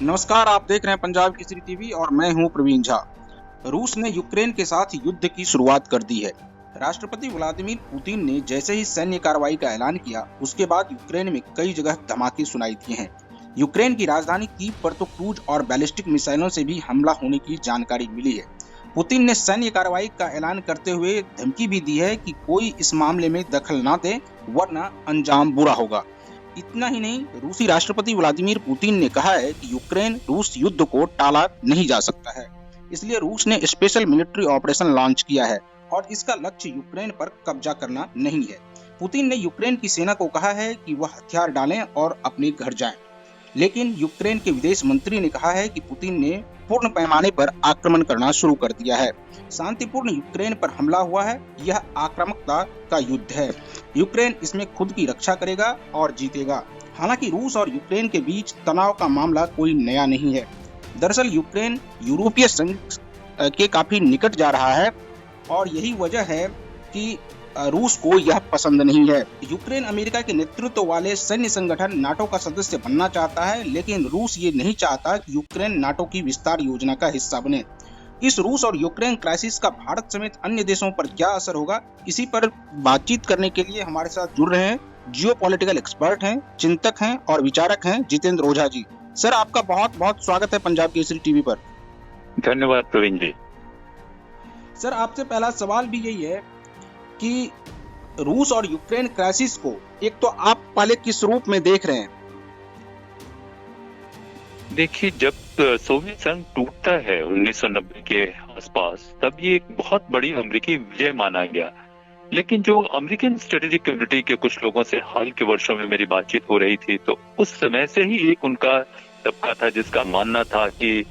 नमस्कार, आप देख रहे हैं पंजाब केसरी टीवी और मैं हूं प्रवीण झा। रूस ने यूक्रेन के साथ युद्ध की शुरुआत कर दी है। राष्ट्रपति व्लादिमीर पुतिन ने जैसे ही सैन्य कार्रवाई का ऐलान किया, उसके बाद यूक्रेन में कई जगह धमाके सुनाई दिए हैं। यूक्रेन की राजधानी कीव पर तो क्रूज और बैलिस्टिक मिसाइलों से भी हमला होने की जानकारी मिली है। पुतिन ने सैन्य कार्रवाई का ऐलान करते हुए धमकी भी दी है कि कोई इस मामले में दखल न दे, वरना अंजाम बुरा होगा। इतना ही नहीं, रूसी राष्ट्रपति व्लादिमीर पुतिन ने कहा है कि यूक्रेन रूस युद्ध को टाला नहीं जा सकता है, इसलिए रूस ने स्पेशल मिलिट्री ऑपरेशन लॉन्च किया है और इसका लक्ष्य यूक्रेन पर कब्जा करना नहीं है। पुतिन ने यूक्रेन की सेना को कहा है कि वह हथियार डालें और अपने घर जाएं। लेकिन यूक्रेन के विदेश मंत्री ने कहा है कि पुतिन ने पूर्ण पैमाने पर आक्रमण करना शुरू कर दिया है। शांतिपूर्ण यूक्रेन पर हमला हुआ है, यह आक्रामकता का युद्ध है। यूक्रेन इसमें खुद की रक्षा करेगा और जीतेगा। हालांकि रूस और यूक्रेन के बीच तनाव का मामला कोई नया नहीं है। दरअसल यूक्रेन यूरोपीय संघ के काफी निकट जा रहा है और यही वजह है कि रूस को यह पसंद नहीं है। यूक्रेन अमेरिका के नेतृत्व वाले सैन्य संगठन नाटो का सदस्य बनना चाहता है, लेकिन रूस ये नहीं चाहता कि यूक्रेन नाटो की विस्तार योजना का हिस्सा बने। इस रूस और यूक्रेन क्राइसिस का भारत समेत अन्य देशों पर क्या असर होगा, इसी पर बातचीत करने के लिए हमारे साथ जुड़ रहे हैं जियोपॉलिटिकल एक्सपर्ट हैं, चिंतक हैं और विचारक हैं जितेंद्र ओझा जी। सर, आपका बहुत बहुत स्वागत है पंजाब केसरी टीवी पर। धन्यवाद प्रवीण जी। सर, आपसे पहला सवाल भी यही है कि रूस और यूक्रेन क्राइसिस को एक तो आप पहले किस रूप में देख रहे हैं? देखिए, जब सोवियत संघ टूटता है 1990 के आसपास, तब ये एक बहुत बड़ी अमेरिकी विजय माना गया। लेकिन जो अमेरिकन स्ट्रेटेजिक कम्युनिटी के कुछ लोगों से हाल के वर्षों में मेरी बातचीत हो रही थी, तो उस समय से ही एक उनका तबका था जिसका मानना था कि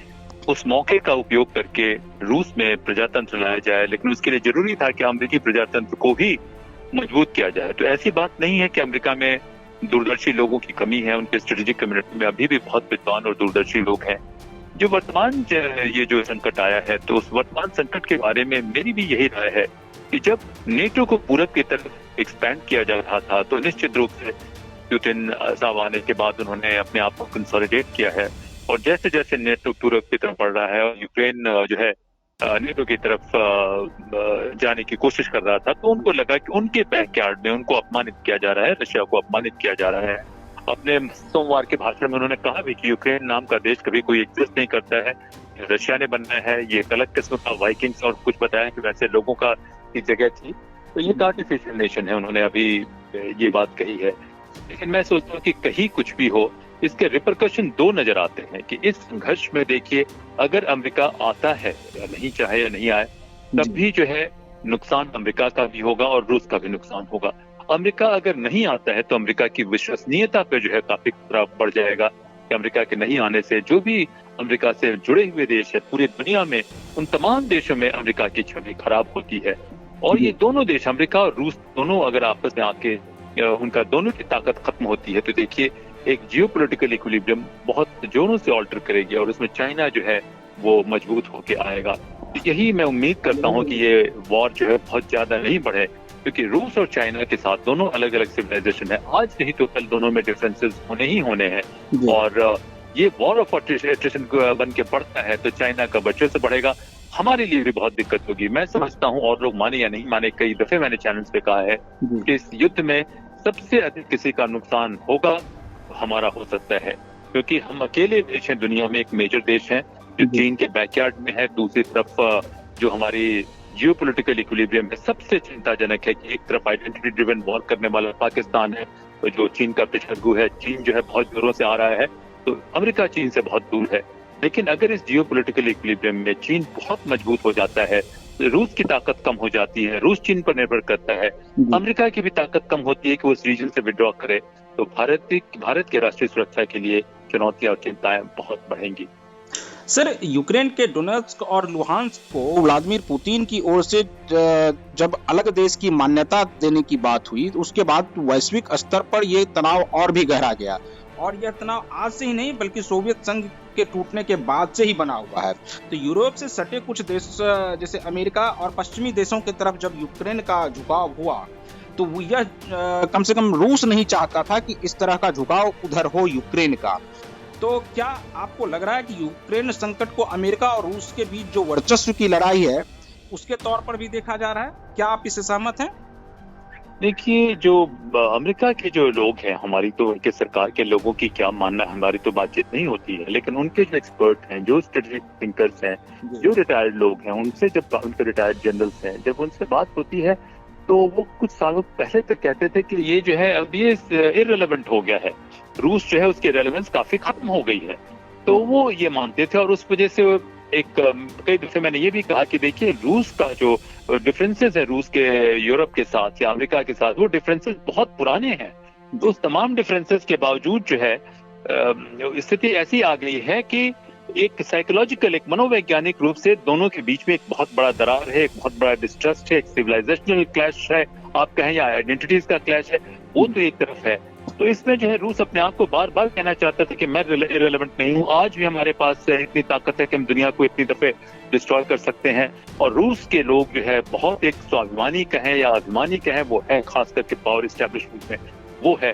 उस मौके का उपयोग करके रूस में प्रजातंत्र लाया जाए, लेकिन उसके लिए जरूरी था कि अमेरिकी प्रजातंत्र को भी मजबूत किया जाए। तो ऐसी बात नहीं है कि अमेरिका में दूरदर्शी लोगों की कमी है, उनके स्ट्रेटेजिक कम्युनिटी में अभी भी बहुत विद्वान और दूरदर्शी लोग हैं। जो वर्तमान ये जो संकट आया है, तो उस वर्तमान संकट के बारे में मेरी भी यही राय है कि जब नेटो को पूरब की तरफ एक्सपैंड किया जा रहा था, तो निश्चित रूप से पुतिन साहब आने के बाद उन्होंने अपने आप को कंसोलिडेट किया है, और जैसे जैसे नेटो पूरब की तरफ बढ़ रहा है और यूक्रेन जो है नेटो की तरफ जाने की कोशिश कर रहा था, तो उनको लगा कि उनके बैकयार्ड में उनको अपमानित किया जा रहा है, रशिया को अपमानित किया जा रहा है। अपने सोमवार के भाषण में उन्होंने कहा भी कि यूक्रेन नाम का देश कभी कोई एग्जिस्ट नहीं करता है, रशिया ने बनना है, ये एक अलग किस्म का वाइकिंग्स और कुछ बताया कि वैसे लोगों का की जगह थी, तो ये आर्टिफिशियल नेशन है, उन्होंने अभी ये बात कही है। लेकिन मैं सोचता हूँ कि कहीं कुछ भी हो, इसके रिपरकशन दो नजर आते हैं कि इस संघर्ष में देखिए, अगर अमेरिका आता है या नहीं, चाहे या नहीं आए, तब भी जो है नुकसान अमेरिका का भी होगा और रूस का भी नुकसान होगा। अमेरिका अगर नहीं आता है तो अमेरिका की विश्वसनीयता पे जो है काफी खतरा बढ़ जाएगा कि अमेरिका के नहीं आने से जो भी अमेरिका से जुड़े हुए देश है पूरी दुनिया में, उन तमाम देशों में अमेरिका की छवि खराब होती है। और ये दोनों देश, अमेरिका और रूस, दोनों अगर आपस में आके उनका दोनों की ताकत खत्म होती है, तो देखिए एक जियोपॉलिटिकल इक्विलिब्रियम बहुत जोरों से ऑल्टर करेगी और उसमें चाइना जो है वो मजबूत होके आएगा। यही मैं उम्मीद करता हूँ कि ये वॉर जो है बहुत ज्यादा नहीं बढ़े, क्योंकि रूस और चाइना के साथ दोनों अलग अलग सिविलाइजेशन है, आज नहीं तो कल दोनों में डिफरेंसेस होने ही होने हैं। और ये वॉर ऑफ अट्रिशन बन के पड़ता है तो चाइना का वर्चस्व बढ़ेगा, हमारे लिए भी बहुत दिक्कत होगी। मैं समझता हूँ, और लोग माने या नहीं माने, कई दफे मैंने चैनल्स पे कहा है कि इस युद्ध में सबसे अधिक किसी का नुकसान होगा हमारा हो सकता है, क्योंकि हम अकेले देश हैं दुनिया में, एक मेजर देश है जो चीन के बैकयार्ड में है। दूसरी तरफ जो हमारी जियोपॉलिटिकल इक्विलिब्रियम है, सबसे चिंताजनक है कि एक तरफ आइडेंटिटी ड्रिवन वॉर करने वाला पाकिस्तान है, तो जो चीन का पेशेगु है, चीन जो है बहुत जोरों से आ रहा है, तो अमेरिका चीन से बहुत दूर है। लेकिन अगर इस जियोपॉलिटिकल इक्विलिब्रियम में चीन बहुत मजबूत हो जाता है, रूस की ताकत कम हो जाती है, रूस चीन पर निर्भर करता है, अमेरिका की भी ताकत कम होती है कि वो इस रीजन से विड्रॉ करे, तो भारत के राष्ट्रीय सुरक्षा के लिए चुनौतियां और चिंताएं बहुत बढ़ेंगी। सर, यूक्रेन के डोनेट्स्क और लुहांस्क को व्लादिमीर पुतिन की ओर से जब अलग देश की मान्यता देने की बात हुई, तो उसके बाद वैश्विक स्तर पर यह तनाव और भी गहरा गया। और यह तनाव आज से ही नहीं बल्कि सोवियत संघ के टूटने के बाद से ही बना हुआ है। तो यूरोप से सटे कुछ देश जैसे अमेरिका और पश्चिमी देशों की तरफ जब यूक्रेन का झुकाव हुआ, तो यह कम से कम रूस नहीं चाहता था कि इस तरह का झुकाव उधर हो यूक्रेन का। तो क्या आपको लग रहा है कि यूक्रेन संकट को अमेरिका और रूस के बीच जो वर्चस्व की लड़ाई है उसके तौर पर भी देखा जा रहा है? क्या आप इससे सहमत हैं? देखिए, जो अमेरिका के जो लोग हैं, हमारी तो उनके सरकार के लोगों की क्या मानना है, हमारी तो बातचीत नहीं होती है, लेकिन उनके जो एक्सपर्ट हैं, जो स्ट्रेटेजिक थिंकर्स हैं, जो रिटायर्ड लोग हैं, उनसे जब उनके रिटायर्ड जनरल्स हैं, जब उनसे बात होती है तो वो कुछ सालों पहले तक कहते थे कि ये जो है अब ये इररिलेवेंट हो गया है, रूस जो है उसकी रेलेवेंस काफी खत्म हो गई है। तो वो ये मानते थे और उस वजह से एक कई दफे मैंने ये भी कहा कि देखिए, रूस का जो डिफरेंसेस है रूस के यूरोप के साथ या अमेरिका के साथ, वो डिफरेंसेस बहुत पुराने हैं। तो उस तमाम डिफरेंसेस के बावजूद जो है स्थिति ऐसी आ गई है कि एक साइकोलॉजिकल, एक मनोवैज्ञानिक रूप से दोनों के बीच में एक बहुत बड़ा दरार है, एक बहुत बड़ा डिस्ट्रस्ट है, एक सिविलाइजेशनल क्लैश है, आप कहें या आइडेंटिटीज का क्लैश है, वो तो एक तरफ है। तो इसमें जो है रूस अपने आप को बार बार कहना चाहता था कि मैं इररिलेवेंट नहीं हूँ। आज भी हमारे पास इतनी ताकत है कि हम दुनिया को इतनी दफे डिस्ट्रॉय कर सकते हैं। और रूस के लोग जो है बहुत एक स्वाभिमानी कहें या अभिमानी कहें, वो है खास करके पावर एस्टेब्लिशमेंट में वो है।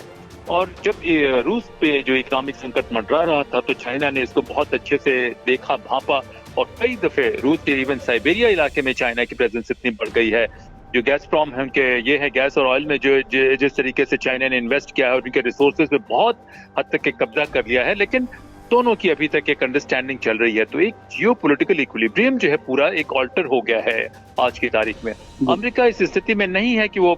और जब रूस पे जो इकोनॉमिक संकट मंडरा रहा था तो चाइना ने इसको बहुत अच्छे से देखा, भांपा और कई दफे रूस के इवन साइबेरिया इलाके में चाइना की प्रेजेंस इतनी बढ़ गई है। जो गैसप्रॉम है उनके, ये है गैस और ऑयल में जो जिस तरीके से चाइना ने इन्वेस्ट किया है और उनके रिसोर्सेज में बहुत हद तक के कब्जा कर लिया है, लेकिन दोनों की अभी तक एक अंडरस्टैंडिंग चल रही है। तो एक जियोपॉलिटिकल इक्विलिब्रियम जो है पूरा एक ऑल्टर हो गया है आज की तारीख में। अमेरिका इस स्थिति में नहीं है कि वो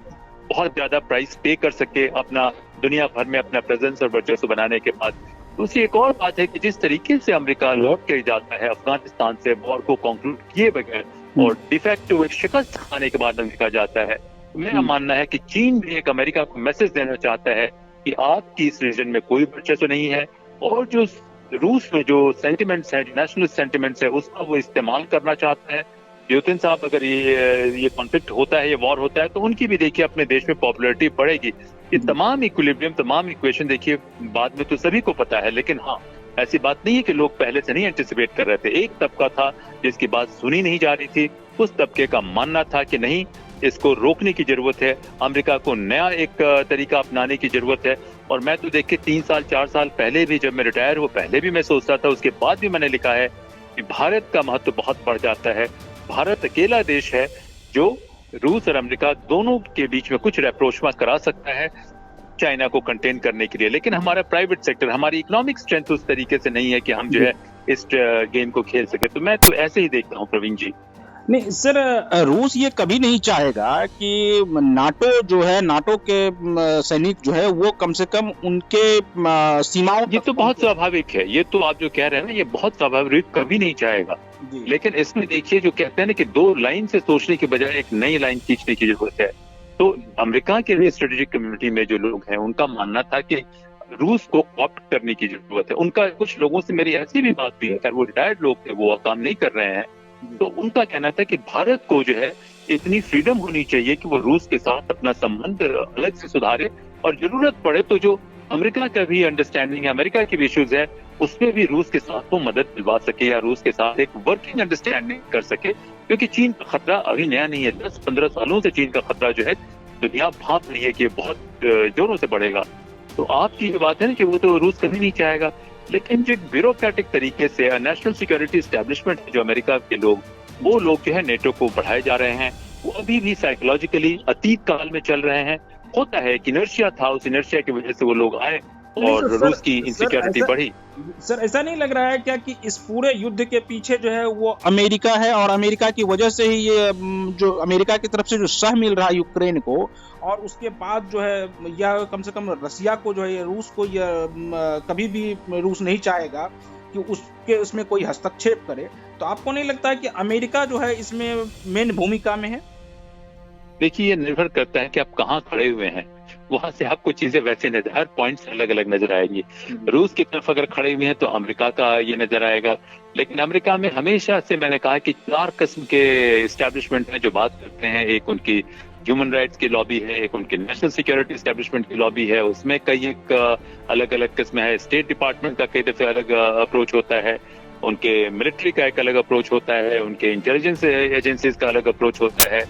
बहुत ज्यादा प्राइस पे कर सके अपना दुनिया भर में अपना प्रेजेंस और वर्चस्व बनाने के बाद। दूसरी एक और बात है कि जिस तरीके से अमेरिका लौट के जाता है अफगानिस्तान से वॉर को कंक्लूड किए बगैर और डिफेक्टिव एक शिकस्त खाने के बाद अमेरिका जाता है, मेरा मानना है कि चीन भी एक अमेरिका को मैसेज देना चाहता है कि आपकी इस रीजन में कोई वर्चस्व नहीं है और जो रूस में जो सेंटिमेंट्स हैं, जो नेशनल सेंटिमेंट्स है, उसका वो इस्तेमाल करना चाहता है। पुतिन साहब, अगर ये कॉन्फ्लिक्ट होता है, ये वॉर होता है, तो उनकी भी देखिए अपने देश में पॉपुलैरिटी बढ़ेगी। ये तमाम इक्विलिब्रियम, तमाम इक्वेशन देखिए बाद में तो सभी को पता है, लेकिन हाँ, ऐसी बात नहीं है कि लोग पहले से नहीं एंटिसिपेट कर रहे थे। एक तबका था जिसकी बात सुनी नहीं जा रही थी, उस तबके का मानना था कि नहीं, इसको रोकने की जरूरत है, अमेरिका को नया एक तरीका अपनाने की जरूरत है। और मैं तो देखिए 3 साल 4 साल पहले भी, जब मैं रिटायर हुआ, पहले भी मैं सोचता था, उसके बाद भी मैंने लिखा है कि भारत का महत्व बहुत बढ़ जाता है। भारत अकेला देश है जो रूस और अमेरिका दोनों के बीच में कुछ रेप्रोचमा करा सकता है चाइना को कंटेन करने के लिए, लेकिन हमारा प्राइवेट सेक्टर, हमारी इकोनॉमिक स्ट्रेंथ उस तरीके से नहीं है कि हम जो है इस गेम को खेल सके। तो मैं तो ऐसे ही देखता हूँ प्रवीण जी। नहीं सर, रूस ये कभी नहीं चाहेगा कि नाटो जो है, नाटो के सैनिक जो है वो कम से कम उनके सीमाओं, ये तो बहुत स्वाभाविक है, ये तो आप जो कह रहे हैं ना, ये बहुत स्वाभाविक, कभी नहीं चाहेगा। लेकिन इसमें देखिए, जो कहते हैं ना कि 2 लाइन से सोचने के बजाय एक नई लाइन खींचने की जरूरत है। तो अमेरिका के स्ट्रेटेजिक कम्युनिटी में जो लोग हैं, उनका मानना था कि रूस को कॉप्ट करने की जरूरत है। उनका कुछ लोगों से मेरी ऐसी भी बात हुई है, खैर वो रिटायर्ड लोग थे, वो काम नहीं कर रहे हैं, तो उनका कहना था कि भारत को जो है इतनी फ्रीडम होनी चाहिए कि वो रूस के साथ अपना संबंध अलग से सुधारे और जरूरत पड़े तो जो अमेरिका का भी अंडरस्टैंडिंग है, अमेरिका की भी इश्यूज है, उसमें भी रूस के साथ वो मदद दिलवा सके या रूस के साथ एक वर्किंग अंडरस्टैंडिंग कर सके। क्योंकि चीन का खतरा अभी नया नहीं है, 10-15 सालों से चीन का खतरा जो है दुनिया भाप रही है कि बहुत जोरों से बढ़ेगा। तो आपकी जो बात है ना कि वो तो रूस कभी नहीं चाहेगा, लेकिन जो ब्यूरोक्रेटिक तरीके से नेशनल सिक्योरिटी एस्टेब्लिशमेंट जो अमेरिका के लोग, वो लोग जो है नेटो को बढ़ाए जा रहे हैं, वो अभी भी साइकोलॉजिकली अतीत काल में चल रहे हैं। होता है कि इनर्शिया था, उस इनर्शिया की वजह से वो लोग आए और रूस की इनसिक्योरिटी बढ़ी। सर, ऐसा नहीं लग रहा है क्या कि इस पूरे युद्ध के पीछे जो है वो अमेरिका है और अमेरिका की वजह से ही ये जो अमेरिका की तरफ से जो सह मिल रहा है यूक्रेन को, और उसके बाद जो है या कम से कम रसिया को जो है, रूस को कभी भी रूस नहीं चाहेगा कि उसमें कोई हस्तक्षेप करे। तो आपको नहीं लगता है कि अमेरिका जो है इसमें मेन भूमिका में है? देखिए, ये निर्भर करता है कि आप कहाँ खड़े हुए हैं, वहां से आपको चीजें वैसे नजर, हर पॉइंट अलग अलग नजर आएंगी। रूस की तरफ अगर खड़े हुए हैं तो अमेरिका का ये नजर आएगा, लेकिन अमेरिका में हमेशा से मैंने कहा कि 4 किस्म के एस्टेब्लिशमेंट हैं जो बात करते हैं। एक उनकी ह्यूमन राइट्स की लॉबी है, एक उनकी नेशनल सिक्योरिटी एस्टेब्लिशमेंट की लॉबी है, उसमें कई एक अलग अलग किस्म है। स्टेट डिपार्टमेंट का कई दफे अलग अप्रोच होता है, उनके मिलिट्री का एक अलग अप्रोच होता है, उनके इंटेलिजेंस एजेंसीज का अलग अप्रोच होता है,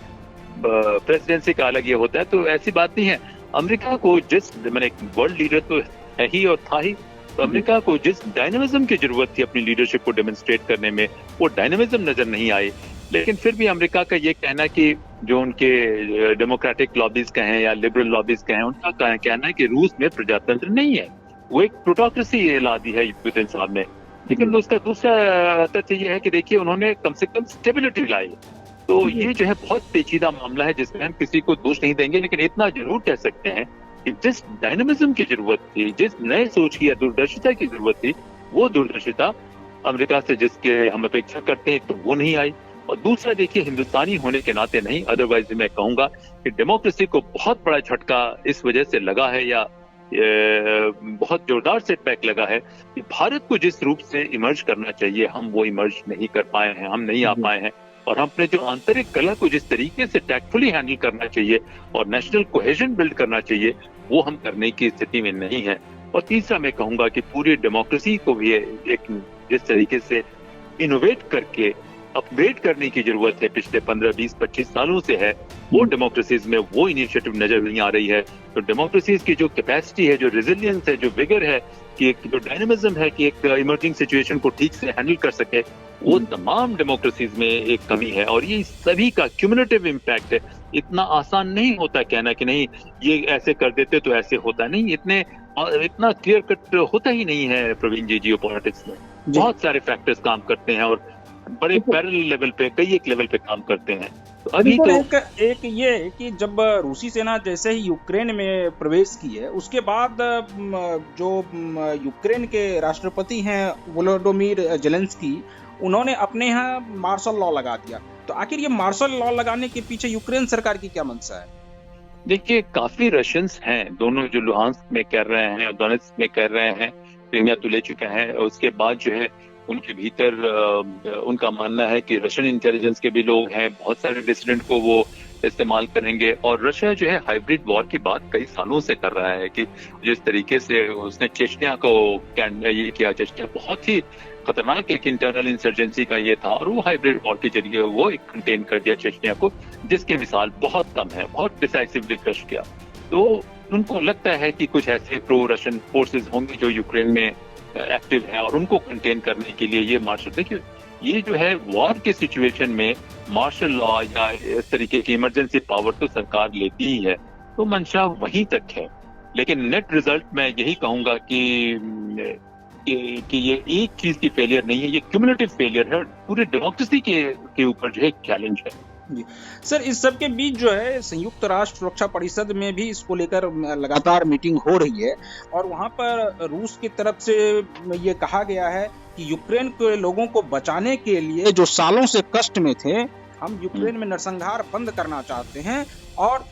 प्रेसिडेंसी का अलग ये होता है। तो ऐसी बात नहीं है, अमेरिका को जिस मैंने वर्ल्ड लीडर तो है ही और था ही, तो अमेरिका को जिस डायनामिज्म की जरूरत थी अपनी लीडरशिप को डेमोन्स्ट्रेट करने में, वो डायनामिज्म नजर नहीं आई। लेकिन फिर भी अमेरिका का ये कहना कि जो उनके डेमोक्रेटिक लॉबीज कहें या लिबरल लॉबीज कहें, उनका कहना है कि रूस में प्रजातंत्र नहीं है, वो एक प्लूटोक्रेसी ला दी है पुतिन साहब ने। लेकिन उसका दूसरा तथ्य ये है कि देखिए उन्होंने कम से कम स्टेबिलिटी लाई। तो ये जो है बहुत पेचीदा मामला है जिसमें हम किसी को दोष नहीं देंगे, लेकिन इतना जरूर कह सकते हैं कि जिस डायनामिज्म की जरूरत थी, जिस नए सोच की या दूरदर्शिता की जरूरत थी, वो दूरदर्शिता अमेरिका से जिसके हम अपेक्षा करते हैं तो वो नहीं आई। और दूसरा देखिए, हिंदुस्तानी होने के नाते नहीं, अदरवाइज मैं कहूंगा कि डेमोक्रेसी को बहुत बड़ा झटका इस वजह से लगा है या बहुत जोरदार सेटबैक लगा है कि भारत को जिस रूप से इमर्ज करना चाहिए हम वो इमर्ज नहीं कर पाए हैं, हम नहीं आ पाए हैं। और अपने जो आंतरिक कला को जिस तरीके से टैक्टफुली हैंडल करना चाहिए और नेशनल कोहेजन बिल्ड करना चाहिए, वो हम करने की स्थिति में नहीं है। और तीसरा मैं कहूंगा कि पूरी डेमोक्रेसी को भी एक जिस तरीके से इनोवेट करके अपग्रेड करने की जरूरत है, पिछले 15, 20, 25 सालों से है, वो डेमोक्रेसीज में वो इनिशिएटिव नजर नहीं आ रही है। तो डेमोक्रेसीज की जो कैपेसिटी है, जो रेजिलियंस है, जो विगर है, कि एक जो डायनामिज्म है कि एक इमर्जिंग सिचुएशन को ठीक से हैंडल कर सके, वो तमाम डेमोक्रेसीज में एक कमी है। और ये सभी का क्यूमुलेटिव इम्पैक्ट है। इतना आसान नहीं होता कहना कि नहीं ये ऐसे कर देते तो ऐसे होता नहीं, इतना क्लियर कट होता ही नहीं है प्रवीण जी। जियोपॉलिटिक्स में बहुत सारे फैक्टर्स काम करते हैं और बड़े पैरेलल लेवल पे, कई एक लेवल पे काम करते हैं। तो अभी तो एक ये है कि जब रूसी सेना जैसे ही यूक्रेन में प्रवेश की है, उसके बाद जो यूक्रेन के राष्ट्रपति हैं वोलोडोमिर जेलेंस्की, उन्होंने अपने यहाँ मार्शल लॉ लगा दिया। तो आखिर ये मार्शल लॉ लगाने के पीछे यूक्रेन सरकार की क्या मंशा है? देखिए, काफी रशियंस हैं, दोनों जो लुहांस्क में कर रहे हैं और डोनेट्स्क में कर रहे हैं, क्रीमिया तो ले चुके हैं। उसके बाद जो है उनके भीतर उनका मानना है कि रशियन इंटेलिजेंस के भी लोग हैं, बहुत सारे डिसिडेंट को वो इस्तेमाल करेंगे। और रशिया जो है हाइब्रिड वॉर की बात कई सालों से कर रहा है कि जिस तरीके से उसने चेचनिया को ये किया, चेचनिया बहुत ही खतरनाक एक इंटरनल इंसर्जेंसी का ये था, और वो हाइब्रिड वॉर के जरिए वो एक कंटेन कर दिया चेचनिया को, जिसके मिसाल बहुत कम है, बहुत डिसाइसिवली क्रश किया। तो उनको लगता है कि कुछ ऐसे प्रो रशियन फोर्सेज होंगे जो यूक्रेन में एक्टिव है और उनको कंटेन करने के लिए ये मार्शल, देखिए ये जो है वॉर के सिचुएशन में मार्शल लॉ या इस तरीके की इमरजेंसी पावर तो सरकार लेती ही है, तो मंशा वहीं तक है। लेकिन नेट रिजल्ट मैं यही कहूंगा कि ये एक चीज की फेलियर नहीं है, ये क्यूमुलेटिव फेलियर है, पूरे डेमोक्रेसी के ऊपर जो है चैलेंज है। जी सर, इस सब के बीच जो है संयुक्त राष्ट्र सुरक्षा परिषद में भी इसको लेकर लगातार मीटिंग हो रही है, और वहां पर रूस की तरफ से ये कहा गया है कि यूक्रेन के लोगों को बचाने के लिए जो सालों से कष्ट में थे, हम यूक्रेन में नरसंहार बंद करना चाहते हैं, और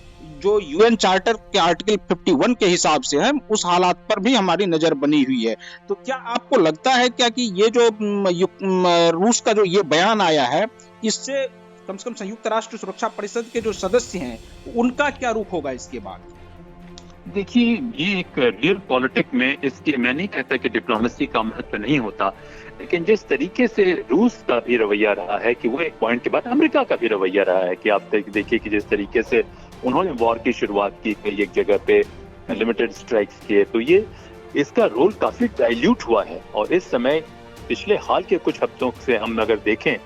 जो यूएन चार्टर के आर्टिकल 51 के हिसाब से है उस हालात पर भी हमारी नजर बनी हुई है। तो क्या आपको लगता है क्या कि ये जो रूस का जो ये बयान आया है, इससे कम से कम संयुक्त राष्ट्र सुरक्षा परिषद के जो सदस्य हैं उनका क्या रुख होगा इसके बाद? देखिए, ये एक रियल पॉलिटिक्स में इसके, मैं नहीं कहता कि डिप्लोमेसी का महत्व नहीं होता, लेकिन जिस तरीके से रूस का भी रवैया रहा है कि वो एक पॉइंट के बाद अमेरिका का भी रवैया रहा है कि आप देखिए कि जिस तरीके से उन्होंने वॉर की शुरुआत की, कई एक जगह पे लिमिटेड स्ट्राइक्स किए, तो ये इसका रोल काफी डाइल्यूट हुआ है। और इस समय पिछले हाल के कुछ हफ्तों से हम अगर देखें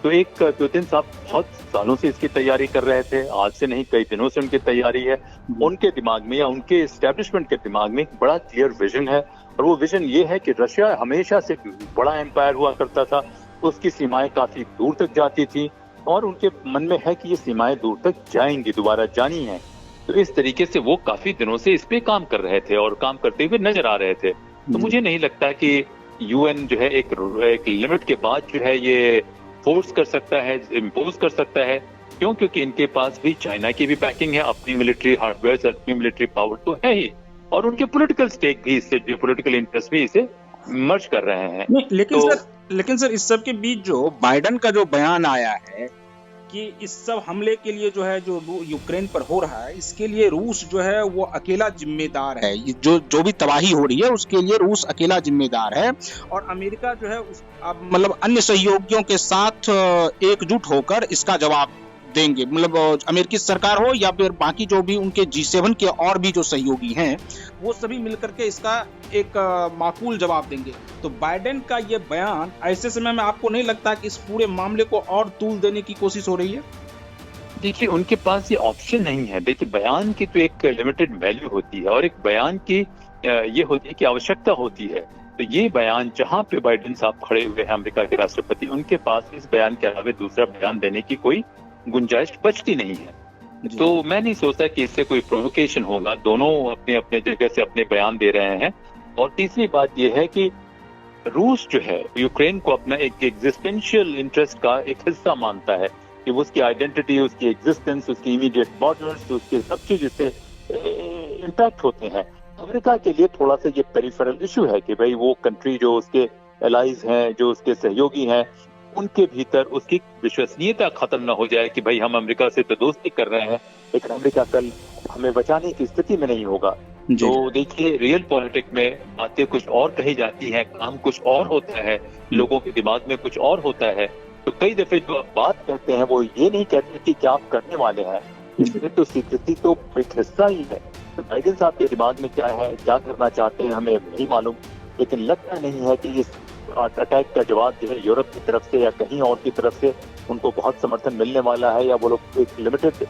तो एक पुतिन साहब बहुत सालों से इसकी तैयारी कर रहे थे, आज से नहीं कई दिनों से उनकी तैयारी है। उनके दिमाग में या उनके एस्टेब्लिशमेंट के दिमाग में एक बड़ा क्लियर विजन है, और वो विजन ये है कि रशिया हमेशा से बड़ा एम्पायर हुआ करता था, उसकी सीमाएं काफी दूर तक जाती थी, और उनके मन में है कि ये सीमाएं दूर तक जाएंगी, दोबारा जानी है। तो इस तरीके से वो काफी दिनों से इस पे काम कर रहे थे और काम करते हुए नजर आ रहे थे। तो मुझे नहीं लगता कि यूएन जो है एक लिमिट के बाद जो है ये फोर्स कर सकता है, इम्पोज कर सकता है। क्यों? क्योंकि इनके पास भी चाइना की भी बैकिंग है, अपनी मिलिट्री हार्डवेयर, अपनी मिलिट्री पावर तो है ही, और उनके पॉलिटिकल स्टेक भी इससे, जो पॉलिटिकल इंटरेस्ट भी इसे मर्ज कर रहे हैं। लेकिन सर इस सब के बीच जो बाइडेन का जो बयान आया है कि इस सब हमले के लिए जो है जो यूक्रेन पर हो रहा है, इसके लिए रूस जो है वो अकेला जिम्मेदार है, जो भी तबाही हो रही है उसके लिए रूस अकेला जिम्मेदार है, और अमेरिका जो है मतलब अन्य सहयोगियों के साथ एकजुट होकर इसका जवाब देंगे, मतलब अमेरिकी सरकार हो या फिर बाकी जो भी उनके G7 के और भी जो सहयोगी हैं, वो सभी मिलकर के इसका एक माकूल जवाब देंगे। तो बाइडेन का ये बयान ऐसे समय में आपको नहीं लगता कि इस पूरे मामले को और तूल देने की कोशिश हो रही है? देखिए, उनके पास ये ऑप्शन नहीं है। देखिए, बयान की तो एक लिमिटेड वैल्यू होती है और एक बयान की ये होती है कि आवश्यकता होती है। तो ये बयान जहां पे बाइडेन साहब खड़े हुए हैं, अमेरिका के राष्ट्रपति, उनके पास इस बयान के अलावा दूसरा बयान देने की कोई गुंजाइश बचती नहीं है। तो मैं नहीं सोचता कि इससे कोई प्रोवोकेशन होगा। दोनों अपने अपने जगह से अपने बयान दे रहे हैं। और तीसरी बात यह है कि रूस जो है यूक्रेन को अपना एक एग्जिस्टेंशियल इंटरेस्ट का एक हिस्सा मानता है कि वो उसकी आइडेंटिटी, उसकी एग्जिस्टेंस, उसकी इमीडिएट बॉर्डर्स, उसके सब चीज इससे इम्पैक्ट होते हैं। अमेरिका के लिए थोड़ा सा ये पेरिफेरल इशू है कि भाई वो कंट्री जो उसके एलाइज हैं, जो उसके सहयोगी हैं, उनके भीतर उसकी विश्वसनीयता खत्म ना हो जाए कि भाई हम अमेरिका से तो दोस्ती कर रहे हैं लेकिन अमेरिका कल हमें बचाने की स्थिति में नहीं होगा। तो देखिए, रियल पॉलिटिक्स में बातें कुछ और कही जाती हैं, काम कुछ और होता है, लोगों के दिमाग में कुछ और होता है। तो कई दफे जो आप बात करते हैं वो ये नहीं कहते कि क्या आप करने वाले हैं, इसमें तो सीक्रेसी तो एक हिस्सा ही है। तो बाइडेन साहब के दिमाग में क्या है, क्या करना चाहते हैं, हमें नहीं मालूम। लेकिन लगता नहीं है कि इस अटैक का जवाब जो है यूरोप की तरफ से या कहीं और की तरफ से उनको बहुत समर्थन मिलने वाला है, या वो लोग एक लिमिटेड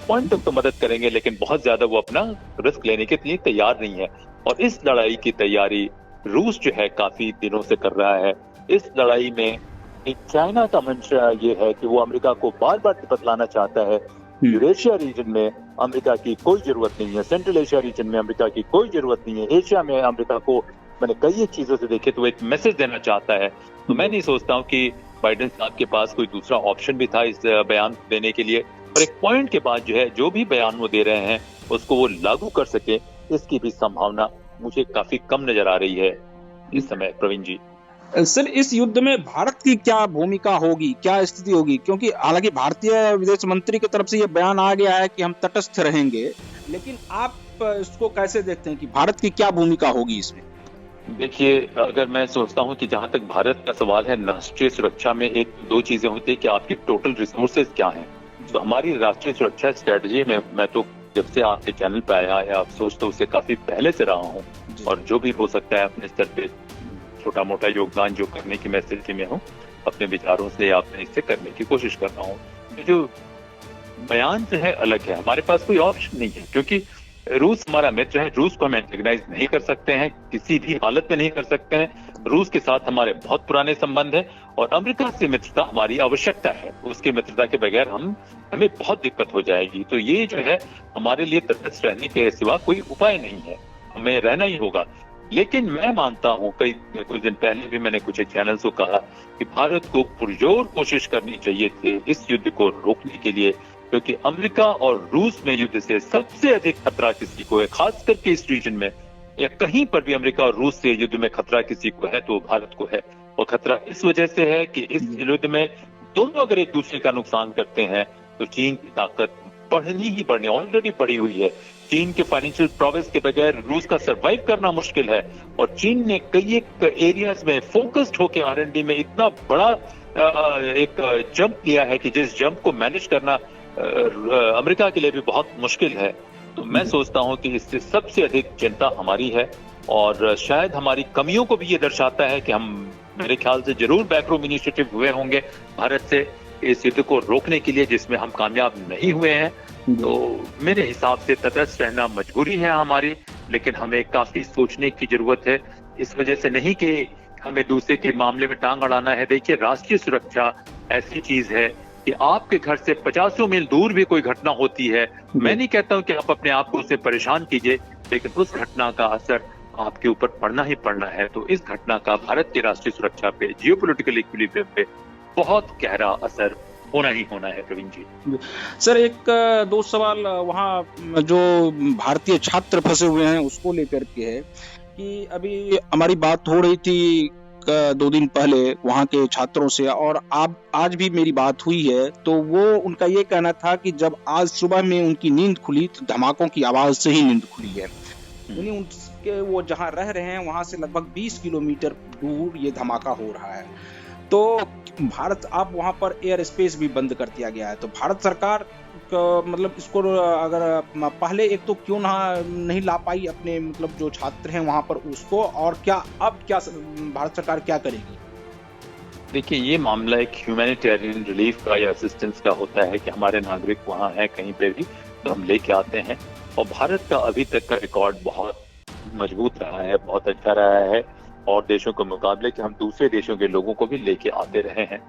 पॉइंट तक तो मदद करेंगे लेकिन बहुत ज्यादा वो अपना रिस्क लेने के लिए तैयार नहीं है। और इस लड़ाई की तैयारी रूस जो है काफी दिनों से कर रहा है। इस लड़ाई में चाइना का मंशा ये है कि वो अमेरिका को बार बार बतलाना चाहता है यूरेशिया रीजन में अमेरिका की कोई जरूरत नहीं है, सेंट्रल एशिया रीजन में अमेरिका की कोई जरूरत नहीं है, एशिया में अमेरिका को मैंने कई चीजों से देखे तो एक मैसेज देना चाहता है। तो मैं नहीं सोचता हूँ कि बाइडेन साहब के पास कोई दूसरा ऑप्शन भी था इस बयान देने के लिए। और एक पॉइंट के बाद जो है जो भी बयान वो दे रहे हैं उसको वो लागू कर सके, इसकी भी संभावना मुझे काफी कम नजर आ रही है इस समय। प्रवीण जी, सर, इस युद्ध में भारत की क्या भूमिका होगी, क्या स्थिति होगी? क्योंकि हालांकि भारतीय विदेश मंत्री की तरफ से यह बयान आ गया है कि हम तटस्थ रहेंगे, लेकिन आप इसको कैसे देखते हैं कि भारत की क्या भूमिका होगी इसमें? देखिए, अगर मैं सोचता हूं कि जहां तक भारत का सवाल है, राष्ट्रीय सुरक्षा में एक दो चीजें होती है कि आपकी टोटल रिसोर्सेज क्या हैं। तो हमारी राष्ट्रीय सुरक्षा स्ट्रेटजी में मैं तो जब से आपके चैनल पे आया या अफसोस तो उससे काफी पहले से रहा हूँ, और जो भी हो सकता है अपने स्तर पे छोटा मोटा योगदान जो करने की मैं स्थिति में हूँ, अपने विचारों से आपने इससे करने की कोशिश कर रहा हूँ। तो जो बयान जो है अलग है, हमारे पास कोई ऑप्शन नहीं है क्योंकि रूस हमारा मित्र है। रूस को हम एंटेगनाइज नहीं कर सकते हैं, किसी भी हालत में नहीं कर सकते हैं। रूस के साथ हमारे बहुत पुराने संबंध है और अमेरिका से मित्रता हमारी आवश्यकता है। उसकी मित्रता के बगैर हमें बहुत दिक्कत हो जाएगी। तो ये जो है हमारे लिए तटस्थ रहने के सिवा कोई उपाय नहीं है, हमें रहना ही होगा। लेकिन मैं मानता हूं, कुछ दिन पहले भी मैंने कुछ चैनल्स को कहा कि भारत को पुरजोर कोशिश करनी चाहिए थी इस युद्ध को रोकने के लिए, क्योंकि अमेरिका और रूस में युद्ध से सबसे अधिक खतरा किसी को है, खास करके इस रीजन में या कहीं पर भी अमेरिका और रूस से युद्ध में खतरा किसी को है तो भारत को है। और खतरा इस वजह से है कि इस युद्ध में दोनों अगर एक दूसरे का नुकसान करते हैं तो चीन की ताकत बढ़नी ऑलरेडी बढ़ी हुई है। चीन के फाइनेंशियल प्रोग्रेस के बगैर रूस का सरवाइव करना मुश्किल है। और चीन ने कई एक एरियाज में फोकस्ड होकर R&D में इतना बड़ा एक जंप लिया है कि जिस जंप को मैनेज करना अमेरिका के लिए भी बहुत मुश्किल है। तो मैं सोचता हूं कि इससे सबसे अधिक चिंता हमारी है और शायद हमारी कमियों को भी ये दर्शाता है कि हम, मेरे ख्याल से जरूर बैकरूम इनिशिएटिव हुए होंगे भारत से इस युद्ध को रोकने के लिए, जिसमें हम कामयाब नहीं हुए हैं। तो मेरे हिसाब से तटस्थ रहना मजबूरी है हमारी, लेकिन हमें काफी सोचने की जरूरत है। इस वजह से नहीं कि हमें दूसरे के मामले में टांग अड़ाना है। देखिए, राष्ट्रीय सुरक्षा ऐसी चीज है कि आपके घर से 50 मील दूर भी कोई घटना होती है, मैं नहीं कहता हूं कि आप अपने आप को उससे परेशान कीजिए, लेकिन उस घटना का असर आपके ऊपर पड़ना ही पड़ना है। तो इस घटना का भारत की राष्ट्रीय सुरक्षा पे, जियोपॉलिटिकल इक्विलिब्रियम पे बहुत गहरा असर होना ही होना है। प्रवीण जी, सर, एक दो सवाल वहाँ जो भारतीय छात्र फंसे हुए हैं उसको लेकर के है कि अभी हमारी बात हो रही थी 2 दिन पहले वहाँ के छात्रों से, और आज भी मेरी बात हुई है, तो वो उनका ये कहना था कि जब आज सुबह में उनकी नींद खुली तो धमाकों की आवाज से ही नींद खुली है। के वो जहाँ रह रहे हैं वहाँ से लगभग 20 किलोमीटर दूर ये धमाका हो रहा है। तो भारत अब वहाँ पर एयर स्पेस भी बंद कर दिया गया है। तो भारत सरकार मतलब इसको अगर पहले एक तो क्यों नहीं ला पाई अपने मतलब जो छात्र हैं वहाँ पर उसको, और अब क्या भारत सरकार क्या करेगी? देखिए, ये मामला एक ह्यूमैनिटेरियन रिलीफ का या असिस्टेंस का होता है कि हमारे नागरिक वहाँ हैं कहीं पे भी तो हम लेके आते हैं। और भारत का अभी तक का रिकॉर्ड बहुत मजबूत रहा है, बहुत अच्छा रहा है और देशों के मुकाबले कि हम दूसरे देशों के लोगों को भी लेके आते रहे हैं।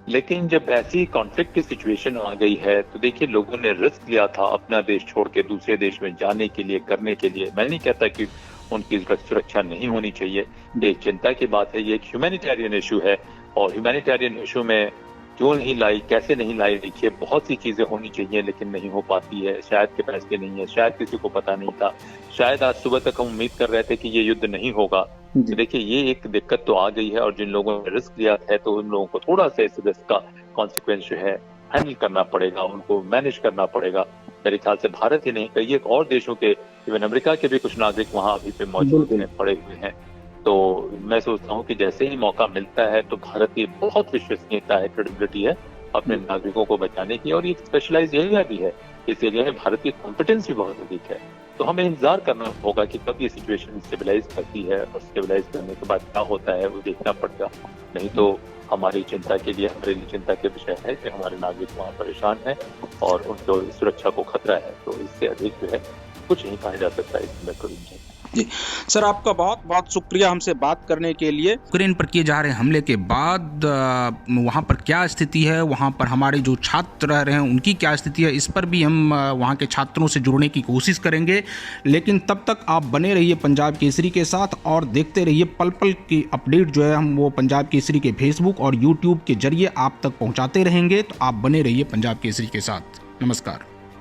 लेकिन जब ऐसी कॉन्फ्लिक्ट की सिचुएशन आ गई है तो देखिए, लोगों ने रिस्क लिया था अपना देश छोड़ के दूसरे देश में जाने के लिए, करने के लिए। मैं नहीं कहता कि उनकी सुरक्षा नहीं होनी चाहिए, ये चिंता की बात है, ये एक ह्यूमैनिटेरियन इशू है। और ह्यूमैनिटेरियन इशू में क्यों नहीं लाई, कैसे नहीं लाई, देखिए बहुत सी चीजें होनी चाहिए लेकिन नहीं हो पाती है। शायद कैपेसिटी नहीं है, शायद किसी को पता नहीं था, शायद आज सुबह तक हम उम्मीद कर रहे थे कि ये युद्ध नहीं होगा। तो देखिए, ये एक दिक्कत तो आ गई है और जिन लोगों ने रिस्क लिया है तो उन लोगों को थोड़ा सा इस रिस्क का कॉन्सिक्वेंस जो है हैंडल करना पड़ेगा, उनको मैनेज करना पड़ेगा। मेरे ख्याल से भारत ही नहीं, कई एक और देशों के, इवन अमेरिका के भी कुछ नागरिक वहां अभी पे मौजूद हैं, पड़े हुए हैं। तो मैं सोचता हूँ कि जैसे ही मौका मिलता है तो भारत की बहुत विश्वसनीयता है, क्रेडिबिलिटी है अपने नागरिकों को बचाने की, और ये स्पेशलाइज एरिया भी है। इस एरिया में भारत की कॉम्पिटेंस भी बहुत अधिक है। तो हमें इंतजार करना होगा कि कब ये सिचुएशन स्टेबलाइज करती है और स्टेबलाइज करने के बाद क्या होता है वो देखना पड़ेगा। नहीं तो हमारी चिंता के लिए, हमारे लिए चिंता के विषय है कि हमारे नागरिक वहाँ परेशान हैं और उनको सुरक्षा को खतरा है। तो इससे अधिक जो है कुछ नहीं कहा जा सकता इसमें करूँगा। जी सर, आपका बहुत बहुत शुक्रिया हमसे बात करने के लिए। यूक्रेन पर किए जा रहे हमले के बाद वहाँ पर क्या स्थिति है, वहाँ पर हमारे जो छात्र रह रहे हैं उनकी क्या स्थिति है, इस पर भी हम वहाँ के छात्रों से जुड़ने की कोशिश करेंगे। लेकिन तब तक आप बने रहिए पंजाब केसरी के साथ और देखते रहिए पल पल की अपडेट जो है हम वो पंजाब केसरी के फेसबुक और यूट्यूब के जरिए आप तक पहुँचाते रहेंगे। तो आप बने रहिए पंजाब केसरी के साथ। नमस्कार।